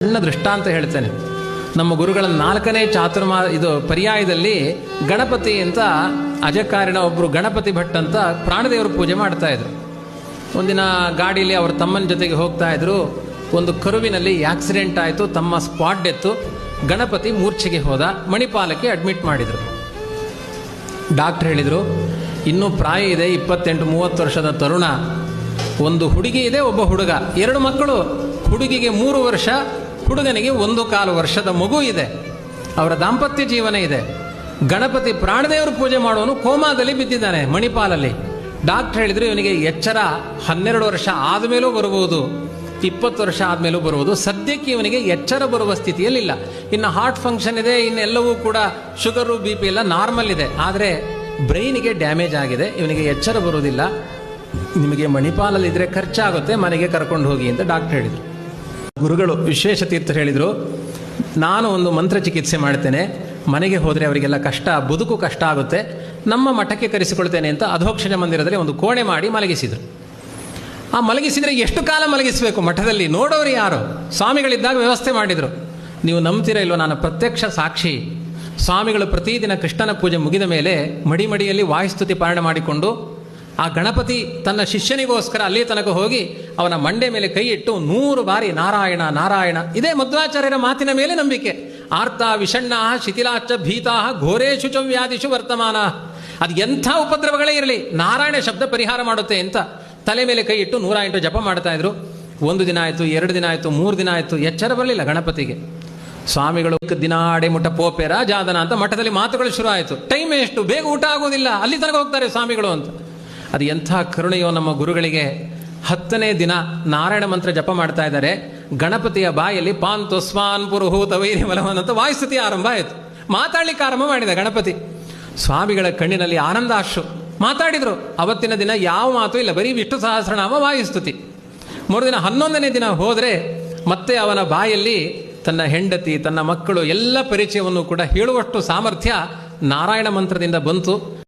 ಸಣ್ಣ ದೃಷ್ಟಾಂತ ಹೇಳ್ತೇನೆ. ನಮ್ಮ ಗುರುಗಳ 4ನೇ ಇದು ಪರ್ಯಾಯದಲ್ಲಿ ಗಣಪತಿ ಅಂತ ಅಜಕಾರಣ ಒಬ್ಬರು ಗಣಪತಿ ಭಟ್ ಅಂತ ಪ್ರಾಣದೇವರು ಪೂಜೆ ಮಾಡ್ತಾ ಇದ್ರು. ಒಂದಿನ ಗಾಡಿಯಲ್ಲಿ ಅವ್ರ ತಮ್ಮನ ಜೊತೆಗೆ ಹೋಗ್ತಾ ಇದ್ರು. ಒಂದು ಕರುವಿನಲ್ಲಿ ಆಕ್ಸಿಡೆಂಟ್ ಆಯಿತು, ತಮ್ಮ ಸ್ಪಾಟ್ ಡೆತ್ತು. ಗಣಪತಿ ಮೂರ್ಛೆಗೆ ಹೋದ, ಮಣಿಪಾಲಕ್ಕೆ ಅಡ್ಮಿಟ್ ಮಾಡಿದರು. ಡಾಕ್ಟರ್ ಹೇಳಿದರು, ಇನ್ನೂ ಪ್ರಾಯ ಇದೆ, 28-30 ವರ್ಷದ ತರುಣ. ಒಂದು ಹುಡುಗಿ ಇದೆ, ಒಬ್ಬ ಹುಡುಗ, 2 ಮಕ್ಕಳು. ಹುಡುಗಿಗೆ 3 ವರ್ಷ, ಹುಡುಗನಿಗೆ 1.25 ವರ್ಷದ ಮಗು ಇದೆ. ಅವರ ದಾಂಪತ್ಯ ಜೀವನ ಇದೆ. ಗಣಪತಿ ಪ್ರಾಣದೇವರು ಪೂಜೆ ಮಾಡುವನು ಕೋಮಾದಲ್ಲಿ ಬಿದ್ದಿದ್ದಾನೆ ಮಣಿಪಾಲಲ್ಲಿ. ಡಾಕ್ಟರ್ ಹೇಳಿದ್ರು, ಇವನಿಗೆ ಎಚ್ಚರ 12 ವರ್ಷ ಆದಮೇಲೂ ಬರಬಹುದು, 20 ವರ್ಷ ಆದಮೇಲೂ ಬರುವುದು. ಸದ್ಯಕ್ಕೆ ಇವನಿಗೆ ಎಚ್ಚರ ಬರುವ ಸ್ಥಿತಿಯಲ್ಲಿಲ್ಲ. ಇನ್ನು ಹಾರ್ಟ್ ಫಂಕ್ಷನ್ ಇದೆ, ಇನ್ನೆಲ್ಲವೂ ಕೂಡ ಶುಗರು BP ಎಲ್ಲ ನಾರ್ಮಲ್ ಇದೆ. ಆದರೆ ಬ್ರೈನಿಗೆ ಡ್ಯಾಮೇಜ್ ಆಗಿದೆ, ಇವನಿಗೆ ಎಚ್ಚರ ಬರುವುದಿಲ್ಲ. ನಿಮಗೆ ಮಣಿಪಾಲಲ್ಲಿದ್ದರೆ ಖರ್ಚಾಗುತ್ತೆ, ಮನೆಗೆ ಕರ್ಕೊಂಡು ಹೋಗಿ ಅಂತ ಡಾಕ್ಟರ್ ಹೇಳಿದರು. ಗುರುಗಳು ವಿಶ್ವೇಶ ತೀರ್ಥರು ಹೇಳಿದರು, ನಾನು ಒಂದು ಮಂತ್ರ ಚಿಕಿತ್ಸೆ ಮಾಡ್ತೇನೆ, ಮನೆಗೆ ಹೋದರೆ ಅವರಿಗೆಲ್ಲ ಕಷ್ಟ, ಬದುಕು ಕಷ್ಟ ಆಗುತ್ತೆ, ನಮ್ಮ ಮಠಕ್ಕೆ ಕರೆಸಿಕೊಳ್ತೇನೆ ಅಂತ ಅಧೋಕ್ಷಜ ಮಂದಿರದಲ್ಲಿ ಒಂದು ಕೋಣೆ ಮಾಡಿ ಮಲಗಿಸಿದರು. ಆ ಮಲಗಿಸಿದರೆ ಎಷ್ಟು ಕಾಲ ಮಲಗಿಸಬೇಕು ಮಠದಲ್ಲಿ? ನೋಡೋರು ಯಾರು? ಸ್ವಾಮಿಗಳಿದ್ದಾಗ ವ್ಯವಸ್ಥೆ ಮಾಡಿದರು. ನೀವು ನಂಬ್ತೀರ ಇಲ್ವೋ, ನಾನು ಪ್ರತ್ಯಕ್ಷ ಸಾಕ್ಷಿ. ಸ್ವಾಮಿಗಳು ಪ್ರತಿದಿನ ಕೃಷ್ಣನ ಪೂಜೆ ಮುಗಿದ ಮೇಲೆ ಮಡಿಮಡಿಯಲ್ಲಿ ವಾಯುಸ್ತುತಿ ಪಾರಾಯಣ ಮಾಡಿಕೊಂಡು ಆ ಗಣಪತಿ ತನ್ನ ಶಿಷ್ಯನಿಗೋಸ್ಕರ ಅಲ್ಲಿ ತನಕ ಹೋಗಿ ಅವನ ಮಂಡೆ ಮೇಲೆ ಕೈ ಇಟ್ಟು 100 ಬಾರಿ ನಾರಾಯಣ ನಾರಾಯಣ. ಇದೇ ಮಧ್ವಾಚಾರ್ಯರ ಮಾತಿನ ಮೇಲೆ ನಂಬಿಕೆ. ಆರ್ತ ವಿಷಣ್ಣ ಶಿಥಿಲಾಚ್ಚ ಭೀತಾ ಘೋರೇಶು ಚ ವ್ಯಾಧಿಷು ವರ್ತಮಾನ. ಅದು ಎಂಥ ಉಪದ್ರವಗಳೇ ಇರಲಿ, ನಾರಾಯಣ ಶಬ್ದ ಪರಿಹಾರ ಮಾಡುತ್ತೆ ಅಂತ ತಲೆ ಮೇಲೆ ಕೈ ಇಟ್ಟು 108 ಜಪ ಮಾಡ್ತಾ ಇದ್ರು. 1 ದಿನ ಆಯಿತು, 2 ದಿನ ಆಯಿತು, 3 ದಿನ ಆಯಿತು, ಎಚ್ಚರ ಬರಲಿಲ್ಲ ಗಣಪತಿಗೆ. ಸ್ವಾಮಿಗಳು ದಿನಾಡೆ ಮುಟ ಪೋಪೆರ ಜಾದನ ಅಂತ ಮಠದಲ್ಲಿ ಮಾತುಗಳು ಶುರು ಆಯಿತು. ಟೈಮ್ ಎಷ್ಟು, ಬೇಗ ಊಟ ಆಗೋದಿಲ್ಲ, ಅಲ್ಲಿ ತನಕ ಹೋಗ್ತಾರೆ ಸ್ವಾಮಿಗಳು ಅಂತ. ಅದು ಎಂಥ ಕರುಣೆಯೋ ನಮ್ಮ ಗುರುಗಳಿಗೆ. 10ನೇ ದಿನ ನಾರಾಯಣ ಮಂತ್ರ ಜಪ ಮಾಡ್ತಾ ಇದ್ದಾರೆ. ಗಣಪತಿಯ ಬಾಯಲ್ಲಿ ಪಾಂತು ಸ್ವಾನ್ ಪುರುಹೂತ ವೈರಿ ಮಲವನ್ ಅಂತ ವಾಯುಸ್ತುತಿ ಆರಂಭ ಆಯಿತು. ಮಾತಾಡ್ಲಿಕ್ಕೆ ಆರಂಭ ಮಾಡಿದ ಗಣಪತಿ. ಸ್ವಾಮಿಗಳ ಕಣ್ಣಿನಲ್ಲಿ ಆನಂದಾಶ್ರು. ಮಾತಾಡಿದ್ರು. ಅವತ್ತಿನ ದಿನ ಯಾವ ಮಾತು ಇಲ್ಲ, ಬರೀ ವಿಷ್ಣು ಸಹಸ್ರನಾಮ ವಾಯುಸ್ತುತಿ. ಮರುದಿನ 11ನೇ ದಿನ ಹೋದರೆ ಮತ್ತೆ ಅವನ ಬಾಯಲ್ಲಿ ತನ್ನ ಹೆಂಡತಿ, ತನ್ನ ಮಕ್ಕಳು ಎಲ್ಲ ಪರಿಚಯವನ್ನು ಕೂಡ ಹೇಳುವಷ್ಟು ಸಾಮರ್ಥ್ಯ ನಾರಾಯಣ ಮಂತ್ರದಿಂದ ಬಂತು.